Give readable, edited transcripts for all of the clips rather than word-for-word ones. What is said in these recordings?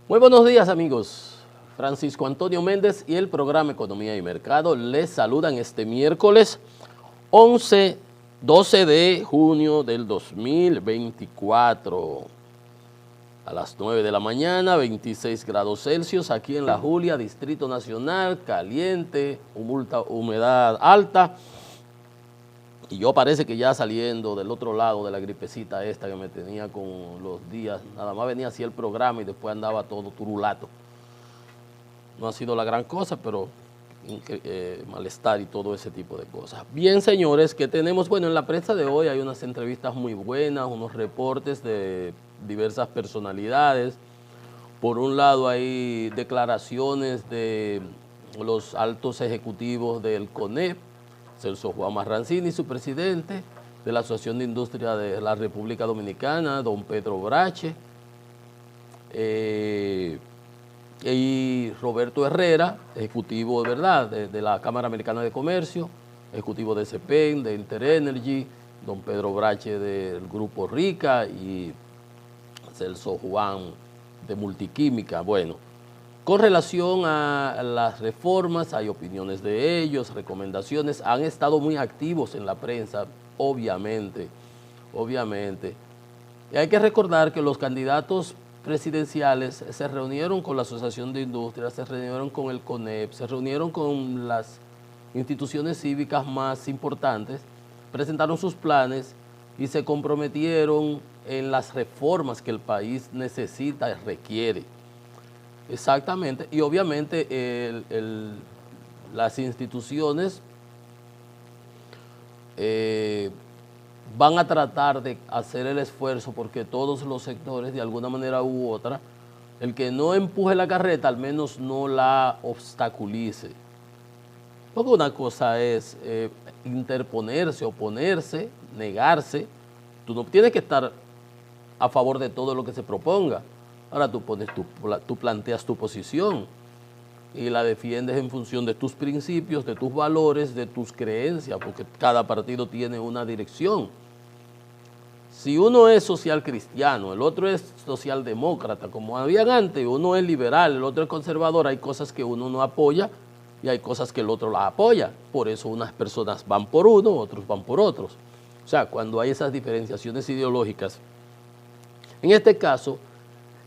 Muy buenos días, amigos. Francisco Antonio Méndez y el programa Economía y Mercado les saludan este miércoles 12 de junio del 2024 a las 9 de la mañana, 26 grados Celsius, aquí en La Julia, Distrito Nacional, caliente, humedad alta. Y yo parece que ya saliendo del otro lado de la gripecita esta que me tenía con los días, nada más venía así el programa y después andaba todo turulato. No ha sido la gran cosa, pero malestar y todo ese tipo de cosas. Bien, señores, ¿qué tenemos? Bueno, en la prensa de hoy hay unas entrevistas muy buenas, unos reportes de diversas personalidades. Por un lado hay declaraciones de los altos ejecutivos del CONEP, Celso Juan Marrancini, su presidente, de la Asociación de Industria de la República Dominicana, don Pedro Brache, y Roberto Herrera, ejecutivo de la Cámara Americana de Comercio, ejecutivo de CEPEN, de Interenergy, don Pedro Brache del Grupo Rica y Celso Juan de Multiquímica. Bueno, con relación a las reformas, hay opiniones de ellos, recomendaciones, han estado muy activos en la prensa, obviamente. Y hay que recordar que los candidatos presidenciales se reunieron con la Asociación de Industria, se reunieron con el CONEP, se reunieron con las instituciones cívicas más importantes, presentaron sus planes y se comprometieron en las reformas que el país necesita y requiere. Exactamente, y obviamente las instituciones van a tratar de hacer el esfuerzo porque todos los sectores, de alguna manera u otra, el que no empuje la carreta, al menos no la obstaculice. Porque una cosa es interponerse, oponerse, negarse. Tú no tienes que estar a favor de todo lo que se proponga. Ahora tú planteas tu posición y la defiendes en función de tus principios, de tus valores, de tus creencias, porque cada partido tiene una dirección. Si uno es social cristiano, el otro es socialdemócrata, como habían antes, uno es liberal, el otro es conservador, hay cosas que uno no apoya y hay cosas que el otro la apoya. Por eso unas personas van por uno, otros van por otros. O sea, cuando hay esas diferenciaciones ideológicas, en este caso,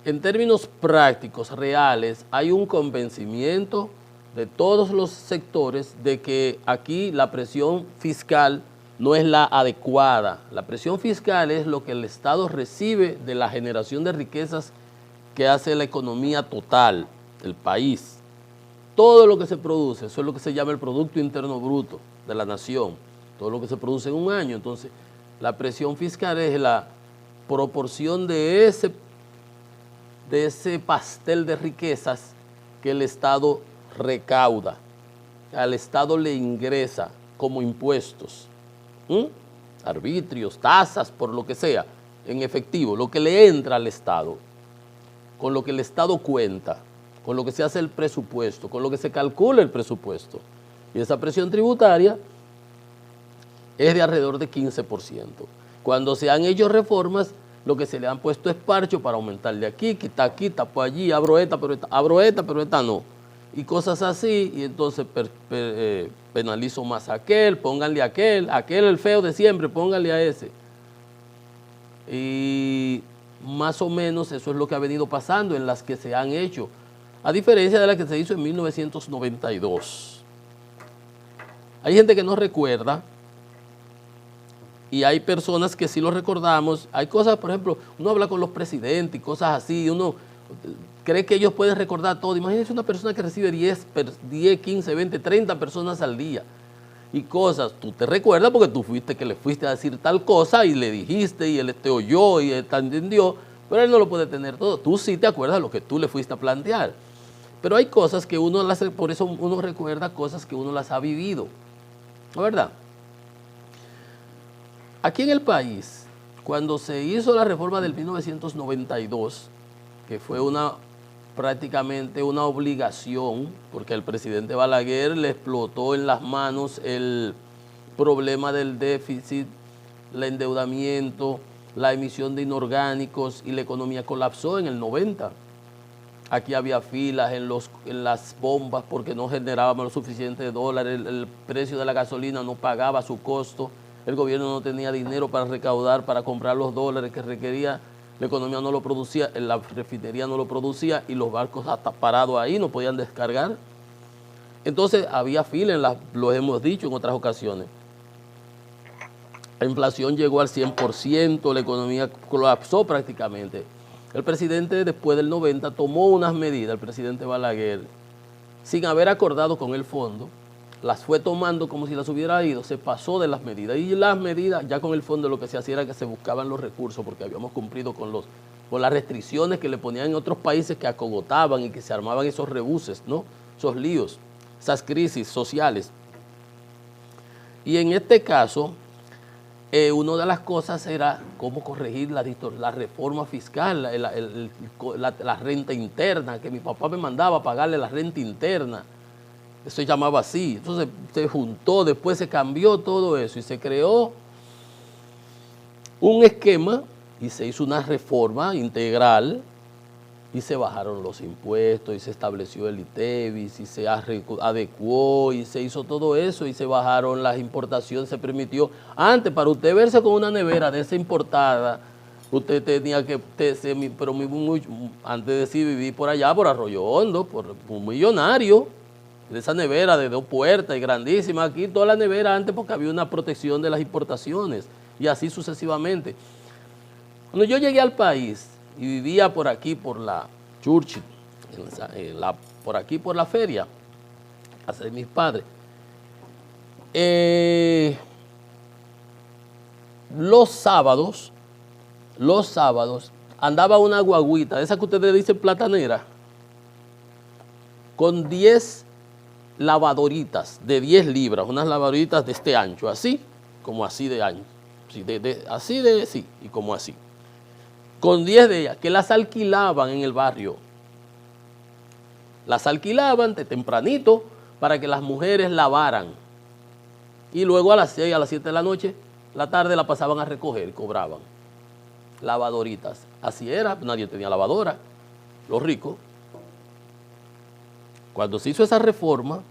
en términos prácticos, reales, hay un convencimiento de todos los sectores de que aquí la presión fiscal no es la adecuada. La presión fiscal es lo que el Estado recibe de la generación de riquezas que hace la economía total del país. Todo lo que se produce, eso es lo que se llama el Producto Interno Bruto de la nación, todo lo que se produce en un año. Entonces, la presión fiscal es la proporción de ese pastel de riquezas que el Estado recauda, al Estado le ingresa como impuestos, arbitrios, tasas, por lo que sea, en efectivo, lo que le entra al Estado, con lo que el Estado cuenta, con lo que se hace el presupuesto, con lo que se calcula el presupuesto. Y esa presión tributaria es de alrededor de 15%. Cuando se han hecho reformas, lo que se le han puesto es parcho para aumentarle aquí, tapo allí, abro esta, pero esta no. Y cosas así, y entonces penalizo más a aquel, pónganle a aquel el feo de siempre, pónganle a ese. Y más o menos eso es lo que ha venido pasando en las que se han hecho, a diferencia de la que se hizo en 1992. Hay gente que no recuerda, y hay personas que sí lo recordamos. Hay cosas, por ejemplo, uno habla con los presidentes y cosas así, y uno cree que ellos pueden recordar todo. Imagínense una persona que recibe 10, 15, 20, 30 personas al día y cosas. Tú te recuerdas porque tú fuiste que le fuiste a decir tal cosa y le dijiste y él te oyó y él te entendió, pero él no lo puede tener todo. Tú sí te acuerdas de lo que tú le fuiste a plantear. Pero hay cosas que por eso uno recuerda cosas que uno las ha vivido, ¿no es verdad? Aquí en el país, cuando se hizo la reforma del 1992, que fue prácticamente una obligación, porque el presidente Balaguer le explotó en las manos el problema del déficit, el endeudamiento, la emisión de inorgánicos y la economía colapsó en el 90. aquí había filas en las bombas porque no generábamos lo suficiente de dólares, el precio de la gasolina no pagaba su costo, el gobierno no tenía dinero para recaudar, para comprar los dólares que requería, la economía no lo producía, la refinería no lo producía y los barcos hasta parados ahí no podían descargar. Entonces había fila, lo hemos dicho en otras ocasiones. La inflación llegó al 100%, la economía colapsó prácticamente. El presidente después del 90 tomó unas medidas, el presidente Balaguer, sin haber acordado con el fondo, las fue tomando como si las hubiera ido, se pasó de las medidas. Y las medidas, ya con el fondo lo que se hacía era que se buscaban los recursos, porque habíamos cumplido con las restricciones que le ponían en otros países que acogotaban y que se armaban esos rebuses, ¿no? Esos líos, esas crisis sociales. Y en este caso, una de las cosas era cómo corregir la reforma fiscal, la renta interna, que mi papá me mandaba a pagarle la renta interna, eso se llamaba así. Entonces se juntó, después se cambió todo eso y se creó un esquema y se hizo una reforma integral y se bajaron los impuestos y se estableció el ITEVIS y se adecuó y se hizo todo eso y se bajaron las importaciones, se permitió. Antes, para usted verse con una nevera de esa importada, usted tenía que, pero antes de decir vivir por allá, por Arroyo Hondo, por un millonario, de esa nevera de 2 puertas y grandísima. Aquí toda la nevera antes porque había una protección de las importaciones y así sucesivamente. Cuando yo llegué al país y vivía por aquí, por la Churchill, por aquí por la feria, casa de mis padres, los sábados andaba una guaguita, esa que ustedes dicen platanera, con 10 lavadoritas de 10 libras, unas lavadoritas de este ancho, así, como así de ancho, sí, y como así, con 10 de ellas, que las alquilaban en el barrio. Las alquilaban de tempranito para que las mujeres lavaran. Y luego a las 6, a las 7 de la noche, la tarde la pasaban a recoger y cobraban. Lavadoritas. Así era, nadie tenía lavadora, los ricos. Cuando se hizo esa reforma,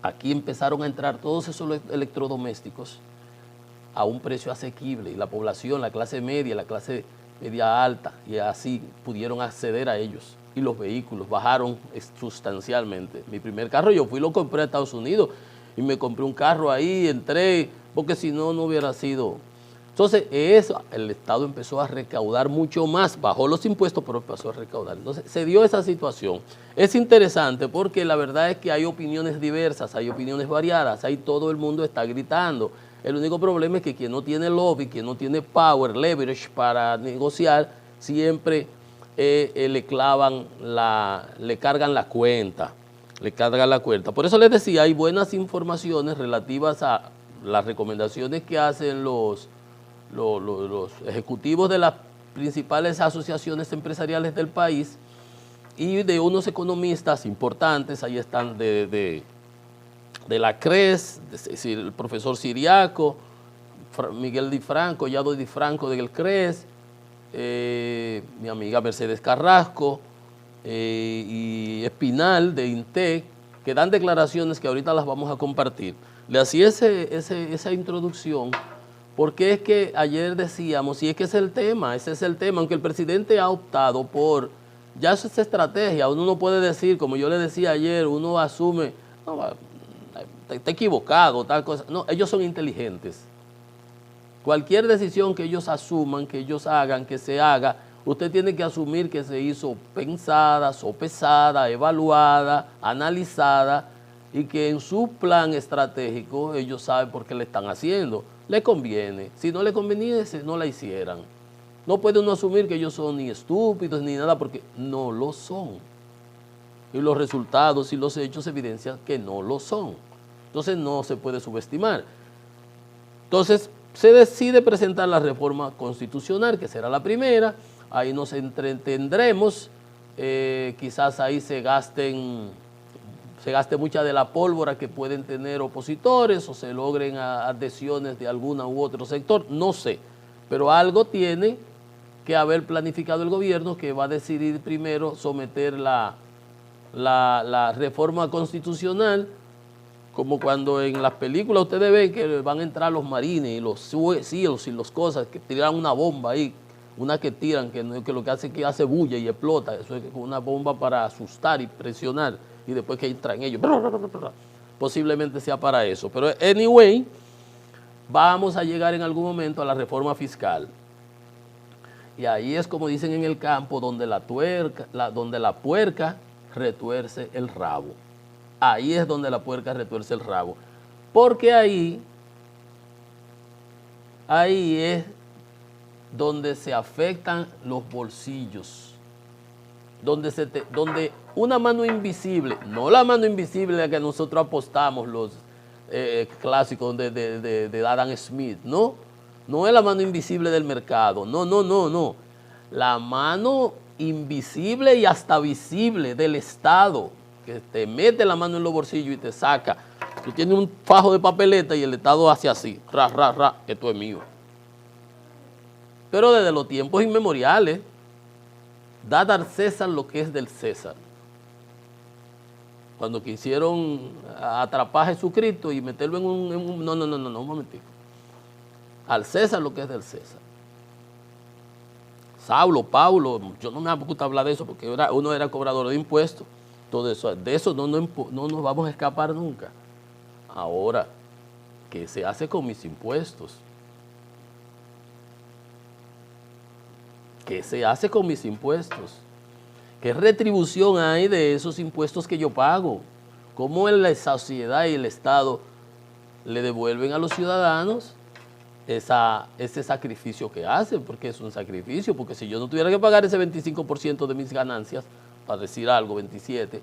aquí empezaron a entrar todos esos electrodomésticos a un precio asequible y la población, la clase media alta, y así pudieron acceder a ellos. Y los vehículos bajaron sustancialmente. Mi primer carro yo fui y lo compré a Estados Unidos y me compré un carro ahí, entré, porque si no, no hubiera sido. Entonces, el Estado empezó a recaudar mucho más, bajó los impuestos, pero empezó a recaudar. Entonces, se dio esa situación. Es interesante porque la verdad es que hay opiniones diversas, hay opiniones variadas, ahí todo el mundo está gritando. El único problema es que quien no tiene lobby, quien no tiene power, leverage para negociar, siempre le cargan la cuenta. Por eso les decía, hay buenas informaciones relativas a las recomendaciones que hacen los ejecutivos de las principales asociaciones empresariales del país y de unos economistas importantes, ahí están de la CRES, es decir, el profesor Siriaco, Miguel Di Franco, Yado Di Franco del CRES, mi amiga Mercedes Carrasco y Espinal de INTEC, que dan declaraciones que ahorita las vamos a compartir. Le hacía esa introducción porque es que ayer decíamos, y es que ese es el tema, aunque el presidente ha optado por, ya eso es estrategia, uno no puede decir, como yo le decía ayer, uno asume, no, está equivocado, tal cosa. No, ellos son inteligentes. Cualquier decisión que ellos asuman, que ellos hagan, que se haga, usted tiene que asumir que se hizo pensada, sopesada, evaluada, analizada y que en su plan estratégico ellos saben por qué le están haciendo. Le conviene. Si no le conveniese, no la hicieran. No puede uno asumir que ellos son ni estúpidos ni nada porque no lo son. Y los resultados y los hechos evidencian que no lo son. Entonces no se puede subestimar. Entonces se decide presentar la reforma constitucional, que será la primera. Ahí nos entretendremos. Quizás ahí se gaste mucha de la pólvora que pueden tener opositores o se logren adhesiones de alguna u otro sector, no sé, pero algo tiene que haber planificado el gobierno, que va a decidir primero someter la reforma constitucional, como cuando en las películas ustedes ven que van a entrar los marines y los SEALs y las cosas, que tiran una bomba ahí, una que tiran, que lo que hace es que hace bulla y explota, eso es una bomba para asustar y presionar, y después que entran ellos, posiblemente sea para eso. Pero anyway, vamos a llegar en algún momento a la reforma fiscal. Y ahí es como dicen en el campo, donde la puerca retuerce el rabo. Ahí es donde la puerca retuerce el rabo. Porque ahí es donde se afectan los bolsillos. Donde una mano invisible, no la mano invisible a la que nosotros apostamos, los clásicos de Adam Smith, no. No es la mano invisible del mercado, no. La mano invisible y hasta visible del Estado, que te mete la mano en los bolsillos y te saca. Tú tienes un fajo de papeleta y el Estado hace así, esto es mío. Pero desde los tiempos inmemoriales, dad al César lo que es del César. Cuando quisieron atrapar a Jesucristo y meterlo en un no, un momentico. Al César lo que es del César. Saulo, Paulo, yo no me gusta hablar de eso porque uno era cobrador de impuestos, todo eso, de eso no nos vamos a escapar nunca. Ahora, ¿qué se hace con mis impuestos? ¿Qué se hace con mis impuestos? ¿Qué retribución hay de esos impuestos que yo pago? ¿Cómo en la sociedad y el Estado le devuelven a los ciudadanos ese sacrificio que hacen? Porque es un sacrificio, porque si yo no tuviera que pagar ese 25% de mis ganancias, para decir algo, 27%,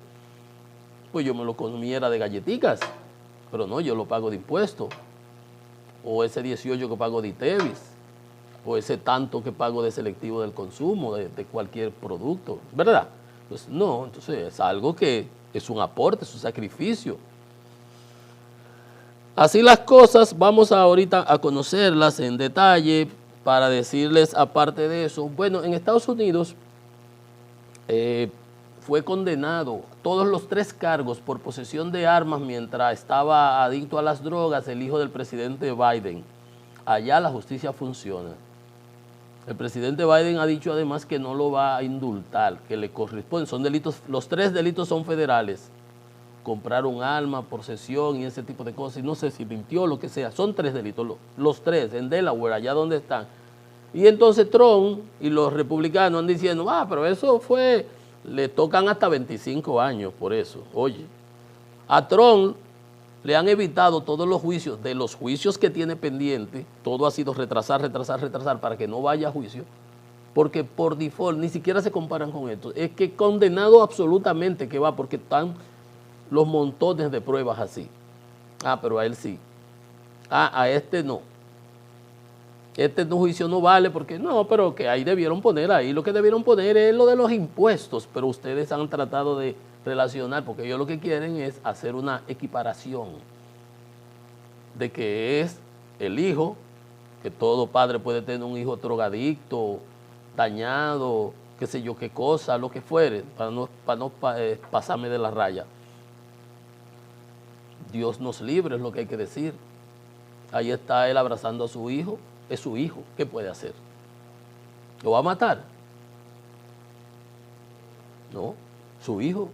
pues yo me lo comiera de galletitas, pero no, yo lo pago de impuestos, o ese 18% que pago de ITEVIS, o ese tanto que pago de selectivo del consumo, de cualquier producto, ¿verdad? Pues no, entonces es algo que es un aporte, es un sacrificio. Así las cosas, vamos ahorita a conocerlas en detalle para decirles aparte de eso. Bueno, en Estados Unidos fue condenado todos los 3 cargos por posesión de armas mientras estaba adicto a las drogas el hijo del presidente Biden. Allá la justicia funciona. El presidente Biden ha dicho además que no lo va a indultar, que le corresponde. Son delitos, los 3 delitos son federales. Comprar un arma, posesión y ese tipo de cosas, y no sé si mintió, lo que sea, son 3 delitos, los 3 en Delaware, allá donde están. Y entonces Trump y los republicanos han diciendo, pero eso fue, le tocan hasta 25 años por eso. Oye, a Trump le han evitado todos los juicios, de los juicios que tiene pendiente, todo ha sido retrasar para que no vaya a juicio, porque por default ni siquiera se comparan con esto. Es que condenado absolutamente que va, porque están los montones de pruebas así. Pero a él sí. A este no. Este juicio no vale porque no, pero que ahí debieron poner, ahí lo que debieron poner es lo de los impuestos, pero ustedes han tratado de relacionar, porque ellos lo que quieren es hacer una equiparación de que es el hijo, que todo padre puede tener un hijo drogadicto, dañado, qué sé yo qué cosa, lo que fuere, para no pasarme de la raya. Dios nos libre, es lo que hay que decir. Ahí está él abrazando a su hijo, es su hijo, ¿qué puede hacer? ¿Lo va a matar? No, su hijo.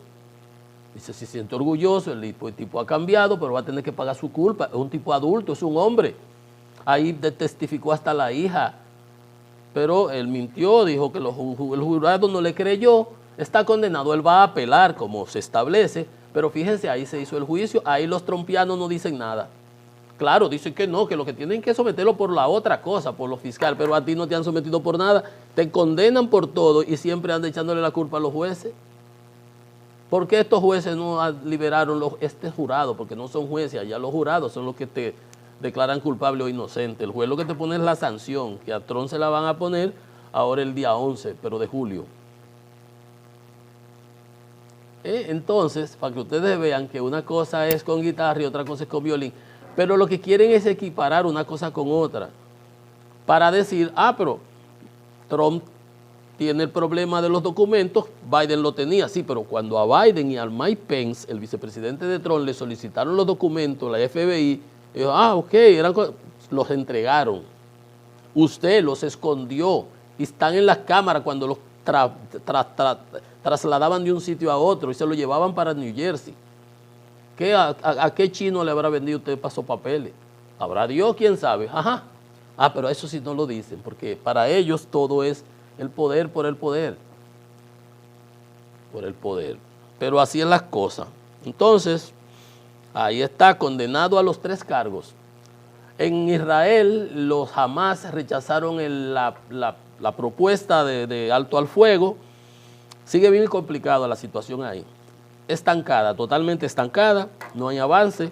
Dice, se siente orgulloso, el tipo ha cambiado, pero va a tener que pagar su culpa, es un tipo adulto, es un hombre. Ahí testificó hasta la hija, pero él mintió, dijo que el jurado no le creyó, está condenado, él va a apelar como se establece, pero fíjense, ahí se hizo el juicio, ahí los trompianos no dicen nada. Claro, dicen que no, que lo que tienen que someterlo por la otra cosa, por lo fiscal, pero a ti no te han sometido por nada, te condenan por todo y siempre andan echándole la culpa a los jueces. ¿Por qué estos jueces no liberaron este jurado? Porque no son jueces, allá los jurados son los que te declaran culpable o inocente. El juez lo que te pone es la sanción, que a Trump se la van a poner ahora el día 11, pero de julio. Entonces, para que ustedes vean que una cosa es con guitarra y otra cosa es con violín, pero lo que quieren es equiparar una cosa con otra, para decir, pero Trump tiene el problema de los documentos. Biden lo tenía, sí, pero cuando a Biden y al Mike Pence, el vicepresidente de Trump, le solicitaron los documentos, la FBI, dijo, ok, los entregaron. Usted los escondió y están en las cámaras cuando los trasladaban de un sitio a otro y se lo llevaban para New Jersey. ¿A qué chino le habrá vendido usted papeles? ¿Habrá Dios? ¿Quién sabe? Ajá. Pero eso sí no lo dicen, porque para ellos todo es el poder por el poder. Por el poder. Pero así es las cosas. Entonces, ahí está, condenado a los 3 cargos. En Israel, los Hamas rechazaron la propuesta de alto al fuego. Sigue bien complicada la situación ahí. Estancada, totalmente estancada, no hay avance.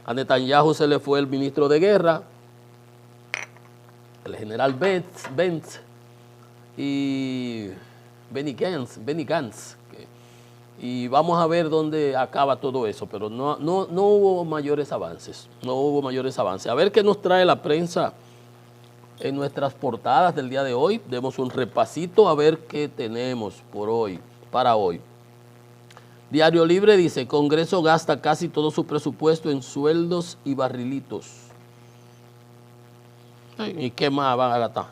A Netanyahu se le fue el ministro de guerra, el general Benz y Benny Gantz. Y vamos a ver dónde acaba todo eso, pero no hubo mayores avances, A ver qué nos trae la prensa en nuestras portadas del día de hoy. Demos un repasito a ver qué tenemos para hoy. Diario Libre dice, Congreso gasta casi todo su presupuesto en sueldos y barrilitos. ¿Y qué más van a gastar?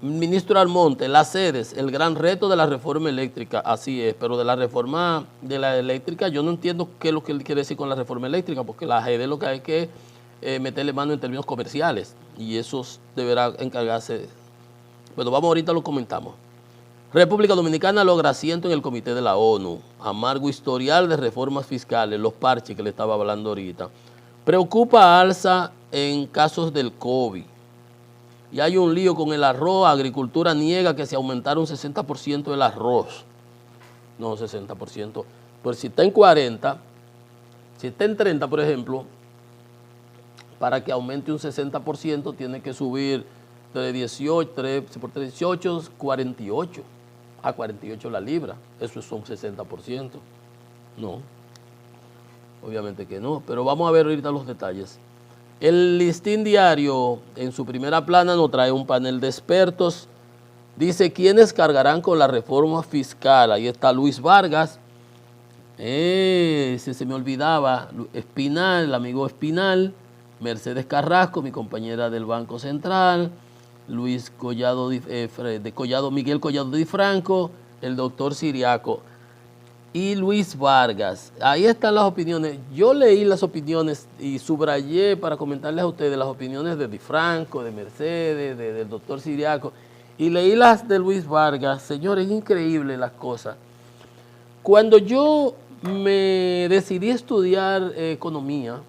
Ministro Almonte, las sedes, el gran reto de la reforma eléctrica, así es, pero de la reforma de la eléctrica yo no entiendo qué es lo que él quiere decir con la reforma eléctrica, porque la AGD lo que hay que meterle mano en términos comerciales y eso deberá encargarse. Bueno, vamos ahorita lo comentamos. República Dominicana logra asiento en el Comité de la ONU. Amargo historial de reformas fiscales, los parches que le estaba hablando ahorita. Preocupa alza en casos del COVID. Y hay un lío con el arroz. Agricultura niega que se aumentara un 60% el arroz. No, 60%. Pues si está en 40, si está en 30, por ejemplo, para que aumente un 60%, tiene que subir de 18, 48 a 48 la libra. Eso son 60%. No, obviamente que no, pero vamos a ver ahorita los detalles. El Listín Diario, en su primera plana, nos trae un panel de expertos. Dice, ¿quiénes cargarán con la reforma fiscal? Ahí está Luis Vargas, se me olvidaba, Espinal, el amigo Espinal, Mercedes Carrasco, mi compañera del Banco Central, Miguel Collado Di Franco, el doctor Siriaco y Luis Vargas. Ahí están las opiniones. Yo leí las opiniones y subrayé para comentarles a ustedes las opiniones de Di Franco, de Mercedes, del doctor Siriaco, y leí las de Luis Vargas. Señores, es increíble las cosas. Cuando yo me decidí estudiar economía,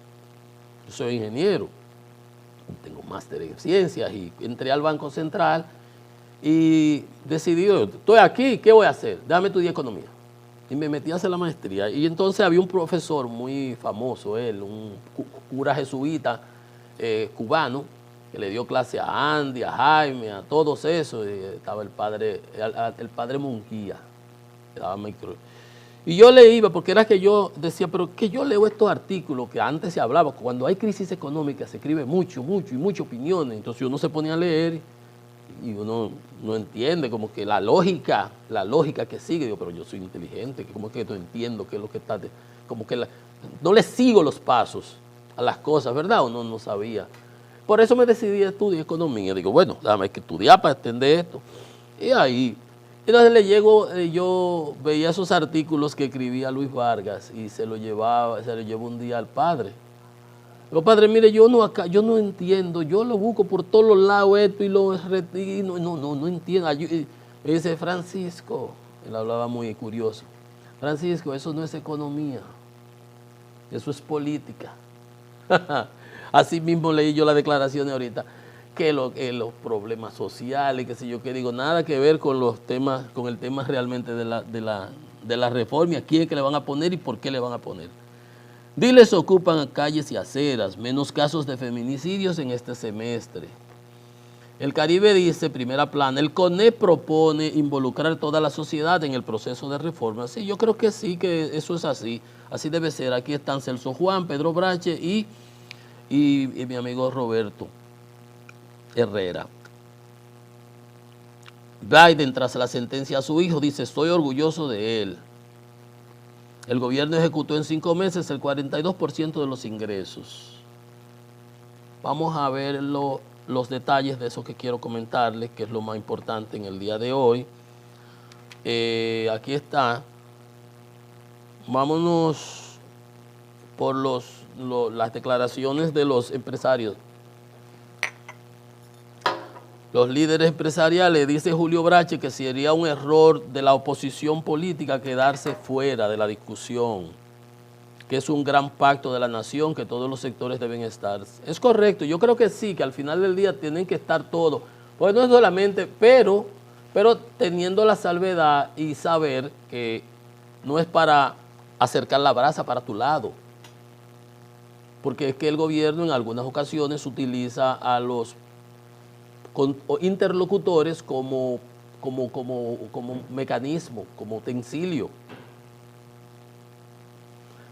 yo soy ingeniero, tengo máster en ciencias y entré al Banco Central y decidí, estoy aquí, ¿qué voy a hacer? Déjame estudiar economía. Y me metí a hacer la maestría. Y entonces había un profesor muy famoso, un cura jesuita cubano, que le dio clase a Andy, a Jaime, a todos esos. Y estaba el padre Munguía, que daba micro. Y yo le iba, porque era que yo decía, pero que yo leo estos artículos que antes se hablaba, cuando hay crisis económica se escribe mucho y muchas opiniones, entonces uno se ponía a leer y uno no entiende como que la lógica que sigue, digo, pero yo soy inteligente, como que no entiendo qué es lo que está, como que no le sigo los pasos a las cosas, ¿verdad? Uno no sabía. Por eso me decidí a estudiar economía, digo, bueno, déjame que estudiar para entender esto. Y ahí, entonces yo veía esos artículos que escribía Luis Vargas y se lo llevó un día al padre. Digo, padre, mire, yo no entiendo, yo lo busco por todos los lados esto y no entiendo. Me dice, Francisco, él hablaba muy curioso, Francisco, eso no es economía, eso es política. Así mismo leí yo la declaración de ahorita, que los problemas sociales, qué sé yo, que digo, nada que ver con los temas, con el tema realmente de la reforma, y a quién es que le van a poner y por qué le van a poner. Diles ocupan calles y aceras, menos casos de feminicidios en este semestre. El Caribe dice, primera plana, el CONEP propone involucrar toda la sociedad en el proceso de reforma. Sí, yo creo que sí, que eso es así debe ser. Aquí están Celso Juan, Pedro Brache y mi amigo Roberto Herrera. Biden, tras la sentencia a su hijo, dice: estoy orgulloso de él. El gobierno ejecutó en 5 meses el 42% de los ingresos. Vamos a ver los detalles de eso que quiero comentarles, que es lo más importante en el día de hoy. Aquí está. Vámonos por las declaraciones de los empresarios. Los líderes empresariales, dice Julio Brache, que sería un error de la oposición política quedarse fuera de la discusión, que es un gran pacto de la nación, que todos los sectores deben estar. Es correcto, yo creo que sí, que al final del día tienen que estar todos, pues no es solamente, pero teniendo la salvedad y saber que no es para acercar la brasa para tu lado, porque es que el gobierno en algunas ocasiones utiliza a los interlocutores como mecanismo, como utensilio.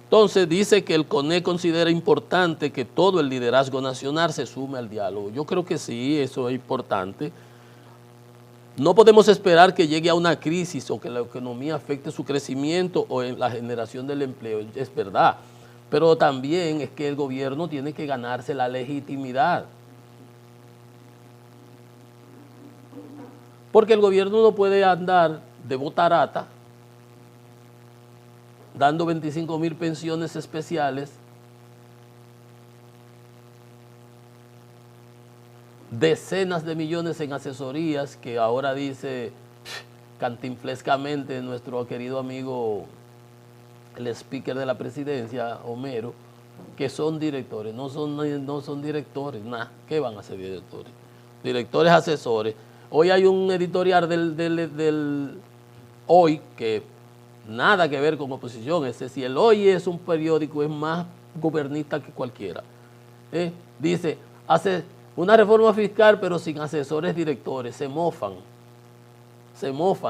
Entonces dice que el CONE considera importante que todo el liderazgo nacional se sume al diálogo. Yo creo que sí, eso es importante. No podemos esperar que llegue a una crisis o que la economía afecte su crecimiento o en la generación del empleo, es verdad. Pero también es que el gobierno tiene que ganarse la legitimidad. Porque el gobierno no puede andar de botarata dando 25,000 pensiones especiales, decenas de millones en asesorías, que ahora dice cantinflescamente nuestro querido amigo, el speaker de la presidencia, Homero, que son directores. No son directores, nada. ¿Qué van a ser directores? Directores asesores. Hoy hay un editorial del Hoy que nada que ver con oposición. Es decir, el Hoy es un periódico, es más gobernista que cualquiera. Dice, hace una reforma fiscal pero sin asesores directores. Se mofan,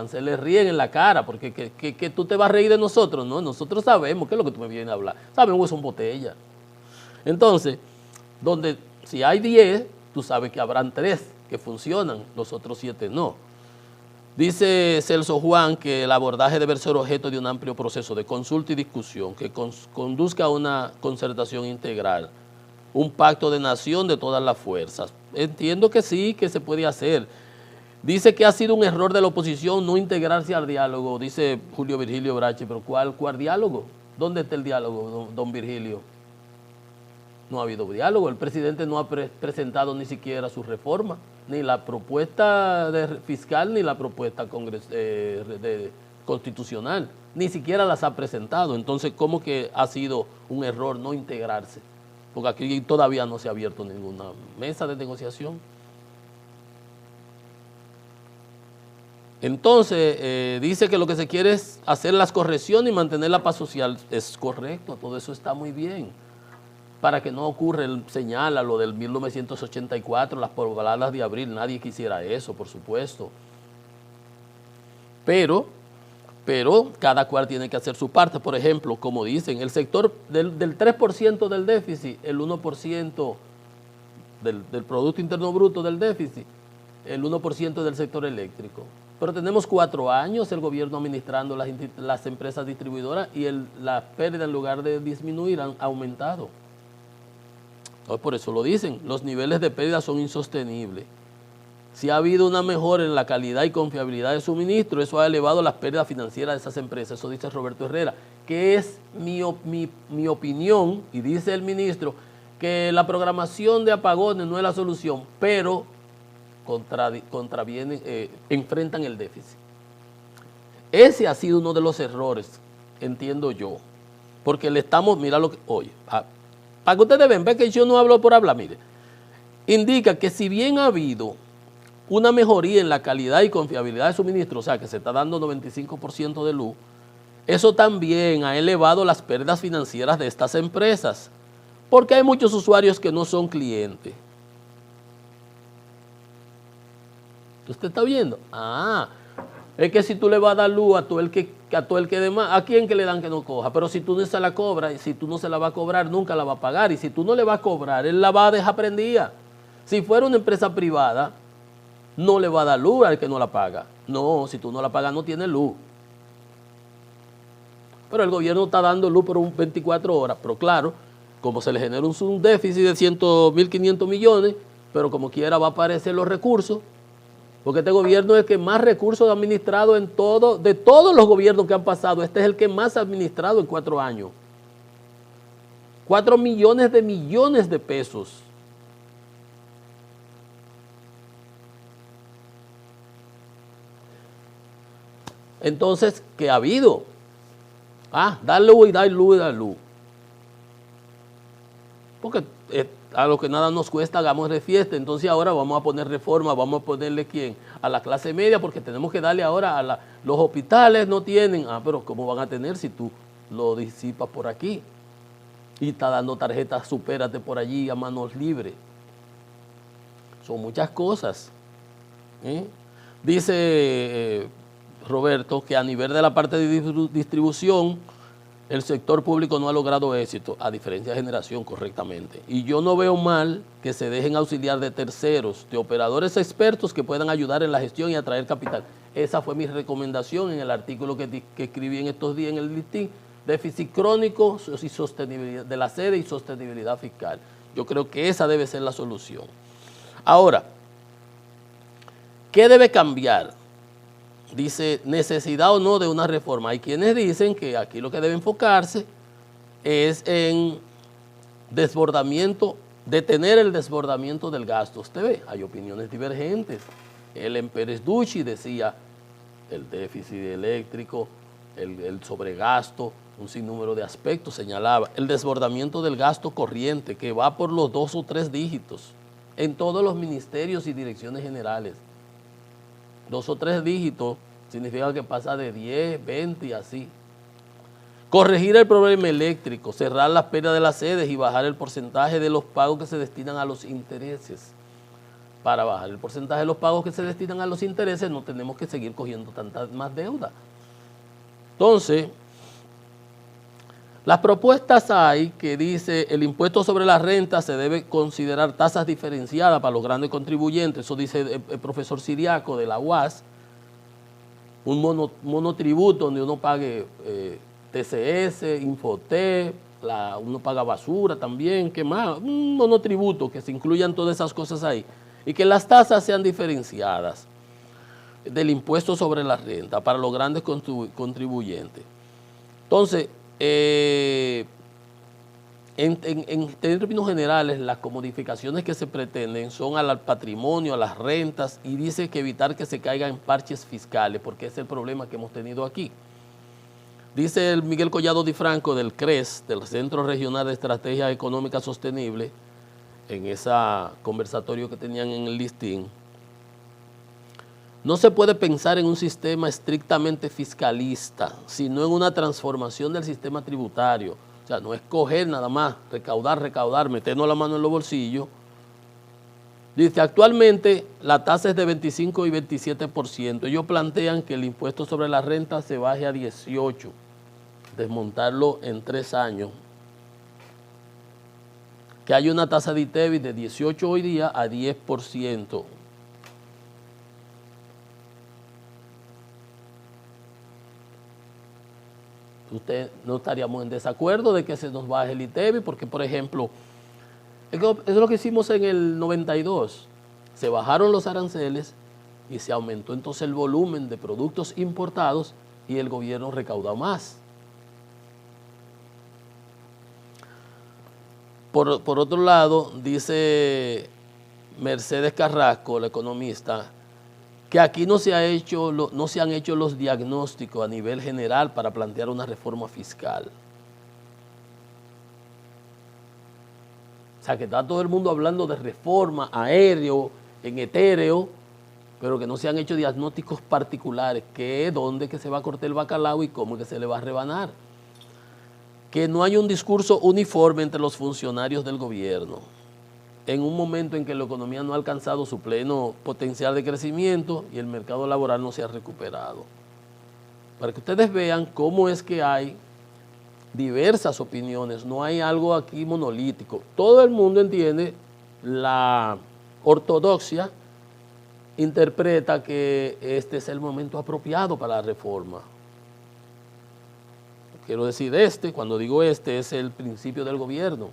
se les ríen en la cara, porque que tú te vas a reír de nosotros, ¿no? Nosotros sabemos qué es lo que tú me vienes a hablar. Sabemos que son botellas. Entonces, si hay 10, tú sabes que habrán 3 que funcionan, los otros 7 no. Dice Celso Juan que el abordaje debe ser objeto de un amplio proceso de consulta y discusión que conduzca a una concertación integral, un pacto de nación de todas las fuerzas. Entiendo que sí, que se puede hacer. Dice que ha sido un error de la oposición no integrarse al diálogo, dice Julio Virgilio Brache, pero ¿cuál diálogo? ¿Dónde está el diálogo, don Virgilio? No ha habido diálogo, el presidente no ha presentado ni siquiera su reforma, ni la propuesta fiscal, ni la propuesta constitucional, ni siquiera las ha presentado. Entonces, ¿cómo que ha sido un error no integrarse? Porque aquí todavía no se ha abierto ninguna mesa de negociación. Entonces, dice que lo que se quiere es hacer las correcciones y mantener la paz social. Es correcto, todo eso está muy bien. Para que no ocurra, señala lo del 1984, las pobladas de abril, nadie quisiera eso, por supuesto. Pero cada cual tiene que hacer su parte. Por ejemplo, como dicen, el sector del 3% del déficit, el 1% del Producto Interno Bruto del déficit, el 1% del sector eléctrico. Pero tenemos 4 años el gobierno administrando las empresas distribuidoras y la pérdida, en lugar de disminuir, han aumentado. Por eso lo dicen, los niveles de pérdida son insostenibles. Si ha habido una mejora en la calidad y confiabilidad de suministro, eso ha elevado las pérdidas financieras de esas empresas. Eso dice Roberto Herrera, que es mi opinión, y dice el ministro que la programación de apagones no es la solución, pero enfrentan el déficit. Ese ha sido uno de los errores, entiendo yo, porque le estamos, mira lo que, oye, para que ustedes vean que yo no hablo por hablar, mire, indica que si bien ha habido una mejoría en la calidad y confiabilidad de suministro, o sea, que se está dando 95% de luz, eso también ha elevado las pérdidas financieras de estas empresas, porque hay muchos usuarios que no son clientes. ¿Usted está viendo? Es que si tú le vas a dar luz a todo el que demás, ¿a quién que le dan que no coja? Pero si tú no se la cobras, y si tú no se la vas a cobrar, nunca la va a pagar. Y si tú no le vas a cobrar, él la va a dejar prendida. Si fuera una empresa privada, no le va a dar luz al que no la paga. No, si tú no la pagas no tienes luz. Pero el gobierno está dando luz por 24 horas, pero claro, como se le genera un déficit de 1.500 millones, pero como quiera va a aparecer los recursos, porque este gobierno es el que más recursos ha administrado de todos los gobiernos que han pasado, este es el que más ha administrado en 4 años. 4 millones de pesos. Entonces, ¿qué ha habido? Dar luz y dar luz y dar luz. Porque a lo que nada nos cuesta, hagamos de fiesta. Entonces ahora vamos a poner reforma, vamos a ponerle ¿quién? A la clase media, porque tenemos que darle ahora los hospitales no tienen. Pero ¿cómo van a tener si tú lo disipas por aquí? Y está dando tarjetas, supérate por allí a manos libres. Son muchas cosas. Dice Roberto que a nivel de la parte de distribución, el sector público no ha logrado éxito, a diferencia de generación, correctamente. Y yo no veo mal que se dejen auxiliar de terceros, de operadores expertos que puedan ayudar en la gestión y atraer capital. Esa fue mi recomendación en el artículo que escribí en estos días en el listín, déficit crónico y sostenibilidad de la sede y sostenibilidad fiscal. Yo creo que esa debe ser la solución. Ahora, ¿qué debe cambiar? Dice, necesidad o no de una reforma. Hay quienes dicen que aquí lo que debe enfocarse es en detener el desbordamiento del gasto. Usted ve, hay opiniones divergentes. Ellen Pérez Ducci decía el déficit eléctrico, el sobregasto, un sinnúmero de aspectos, señalaba el desbordamiento del gasto corriente que va por los 2 o 3 dígitos en todos los ministerios y direcciones generales. 2 o 3 dígitos significa que pasa de 10, 20 y así. Corregir el problema eléctrico, cerrar las pérdidas de las sedes y bajar el porcentaje de los pagos que se destinan a los intereses. Para bajar el porcentaje de los pagos que se destinan a los intereses no tenemos que seguir cogiendo tanta más deuda. Entonces, las propuestas hay que dice el impuesto sobre la renta se debe considerar tasas diferenciadas para los grandes contribuyentes, eso dice el profesor Siriaco de la UAS, un monotributo donde uno pague TCS, Infotep, uno paga basura también, ¿qué más? Un monotributo que se incluyan todas esas cosas ahí y que las tasas sean diferenciadas del impuesto sobre la renta para los grandes contribuyentes. Entonces, en términos generales, las modificaciones que se pretenden son al patrimonio, a las rentas, y dice que evitar que se caigan en parches fiscales, porque es el problema que hemos tenido aquí. Dice el Miguel Collado Di Franco del CRES, del Centro Regional de Estrategia Económica Sostenible, en ese conversatorio que tenían en el listín, no se puede pensar en un sistema estrictamente fiscalista, sino en una transformación del sistema tributario. O sea, no es coger nada más, recaudar, meternos la mano en los bolsillos. Dice, actualmente la tasa es de 25 y 27%. Ellos plantean que el impuesto sobre la renta se baje a 18%, desmontarlo en 3 años. Que hay una tasa de ITEVIS de 18 hoy día a 10%. Usted no estaríamos en desacuerdo de que se nos baje el ITEVIS, porque, por ejemplo, eso es lo que hicimos en el 92. Se bajaron los aranceles y se aumentó entonces el volumen de productos importados y el gobierno recaudó más. Por otro lado, dice Mercedes Carrasco, la economista, que aquí no se han hecho los diagnósticos a nivel general para plantear una reforma fiscal. O sea, que está todo el mundo hablando de reforma aéreo, en etéreo, pero que no se han hecho diagnósticos particulares, que es dónde que se va a cortar el bacalao y cómo que se le va a rebanar. Que no hay un discurso uniforme entre los funcionarios del gobierno en un momento en que la economía no ha alcanzado su pleno potencial de crecimiento y el mercado laboral no se ha recuperado. Para que ustedes vean cómo es que hay diversas opiniones, no hay algo aquí monolítico. Todo el mundo entiende la ortodoxia interpreta que este es el momento apropiado para la reforma. Quiero decir cuando digo es el principio del gobierno.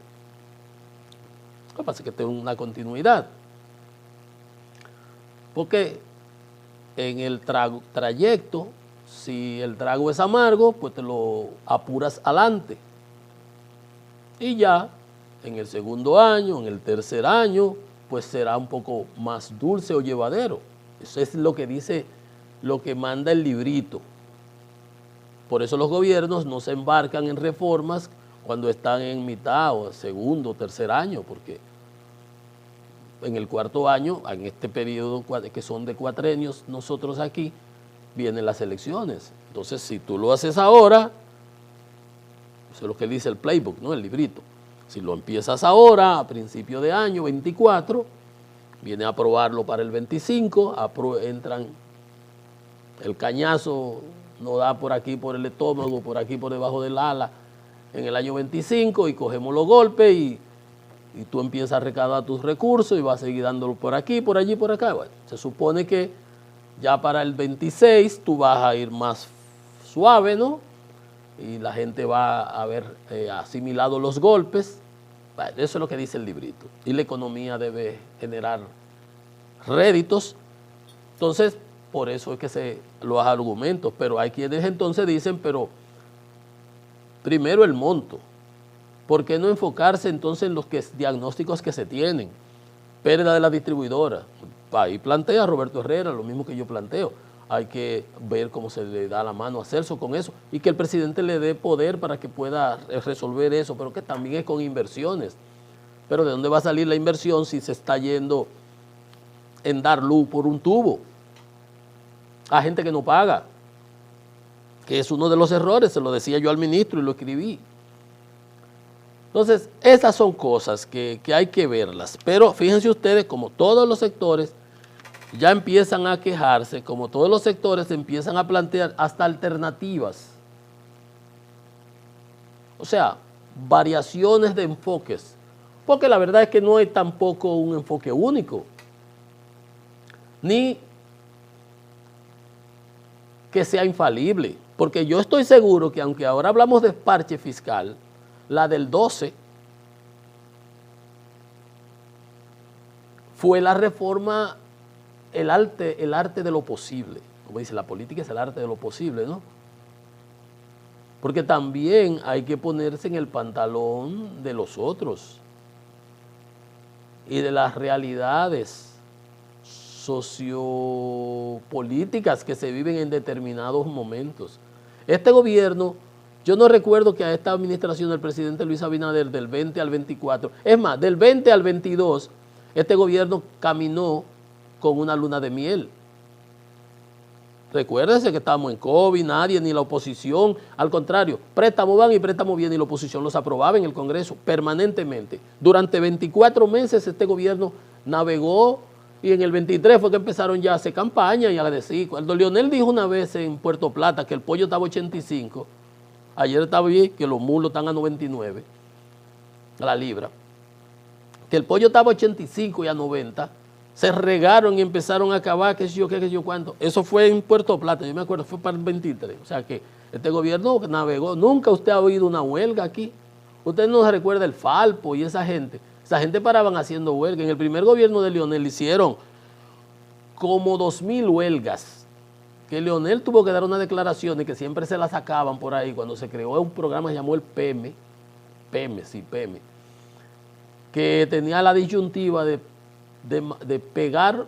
Lo que pasa es que tengo una continuidad. Porque en el trayecto, si el trago es amargo, pues te lo apuras adelante. Y ya en el segundo año, en el tercer año, pues será un poco más dulce o llevadero. Eso es lo que dice, lo que manda el librito. Por eso los gobiernos no se embarcan en reformas cuando están en mitad o segundo o tercer año, porque en el cuarto año, en este periodo que son de cuatrenios, nosotros aquí, vienen las elecciones. Entonces, si tú lo haces ahora, eso es lo que dice el playbook, ¿no? El librito. Si lo empiezas ahora, a principio de año, 24, viene a aprobarlo para el 25, entran el cañazo, no da por aquí por el estómago, por aquí por debajo del ala, en el año 25 y cogemos los golpes y tú empiezas a recaudar tus recursos y vas a seguir dándolo por aquí, por allí, por acá. Bueno, se supone que ya para el 26 tú vas a ir más suave, ¿no? Y la gente va a haber asimilado los golpes. Bueno, eso es lo que dice el librito. Y la economía debe generar réditos. Entonces, por eso es que los argumentos. Pero hay quienes entonces dicen, pero primero el monto. ¿Por qué no enfocarse entonces en los diagnósticos que se tienen? Pérdida de la distribuidora. Ahí plantea Roberto Herrera lo mismo que yo planteo. Hay que ver cómo se le da la mano a Celso con eso y que el presidente le dé poder para que pueda resolver eso, pero que también es con inversiones. Pero ¿de dónde va a salir la inversión si se está yendo en dar luz por un tubo a gente que no paga? Que es uno de los errores, se lo decía yo al ministro y lo escribí. Entonces, esas son cosas que hay que verlas. Pero fíjense ustedes, como todos los sectores ya empiezan a quejarse, como todos los sectores empiezan a plantear hasta alternativas. O sea, variaciones de enfoques. Porque la verdad es que no es tampoco un enfoque único. Ni que sea infalible. Porque yo estoy seguro que aunque ahora hablamos de parche fiscal, la del 12 fue la reforma, el arte de lo posible. Como dice, la política es el arte de lo posible, ¿no? Porque también hay que ponerse en el pantalón de los otros y de las realidades sociopolíticas que se viven en determinados momentos. Este gobierno, yo no recuerdo que a esta administración del presidente Luis Abinader del 20 al 24, es más, del 20 al 22, este gobierno caminó con una luna de miel. Recuérdense que estamos en COVID, nadie, ni la oposición, al contrario, préstamo van y préstamo viene y la oposición los aprobaba en el Congreso permanentemente. Durante 24 meses este gobierno navegó y en el 23 fue que empezaron ya a hacer campaña y a decir, cuando Leonel dijo una vez en Puerto Plata que el pollo estaba a 85, ayer estaba bien que los mulos están a 99 a la libra, que el pollo estaba a 85 y a 90, se regaron y empezaron a acabar, qué sé yo cuánto. Eso fue en Puerto Plata, yo me acuerdo, fue para el 23. O sea que este gobierno navegó. Nunca usted ha oído una huelga aquí. Usted no se recuerda el Falpo y esa gente. Esa gente paraban haciendo huelga. En el primer gobierno de Leonel hicieron como 2,000 huelgas. Que Leonel tuvo que dar una declaración y que siempre se la sacaban por ahí cuando se creó un programa que se llamó el PM, que tenía la disyuntiva de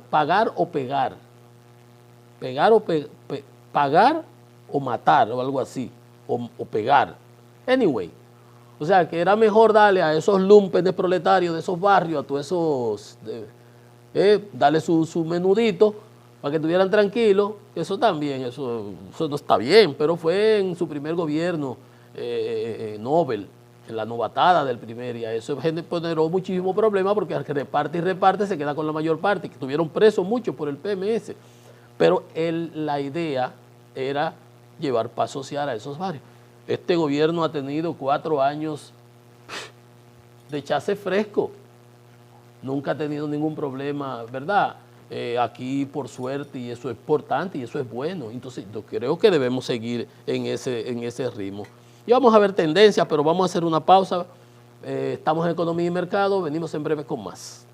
pagar o pegar. Pagar o matar o algo así, o pegar. Anyway, o sea que era mejor darle a esos lumpen de proletarios de esos barrios, a todos esos, darle su menudito para que estuvieran tranquilos. Eso también, eso no está bien, pero fue en su primer gobierno Nobel, en la novatada del primer día. Eso generó muchísimo problema porque al que reparte y reparte se queda con la mayor parte, que estuvieron presos muchos por el PMS. Pero la idea era llevar paz social a esos barrios. Este gobierno ha tenido 4 años de echarse fresco. Nunca ha tenido ningún problema, ¿verdad? aquí por suerte, y eso es importante y eso es bueno. Entonces yo creo que debemos seguir en ese ritmo. Y vamos a ver tendencias, pero vamos a hacer una pausa. Estamos en Economía y Mercado, venimos en breve con más.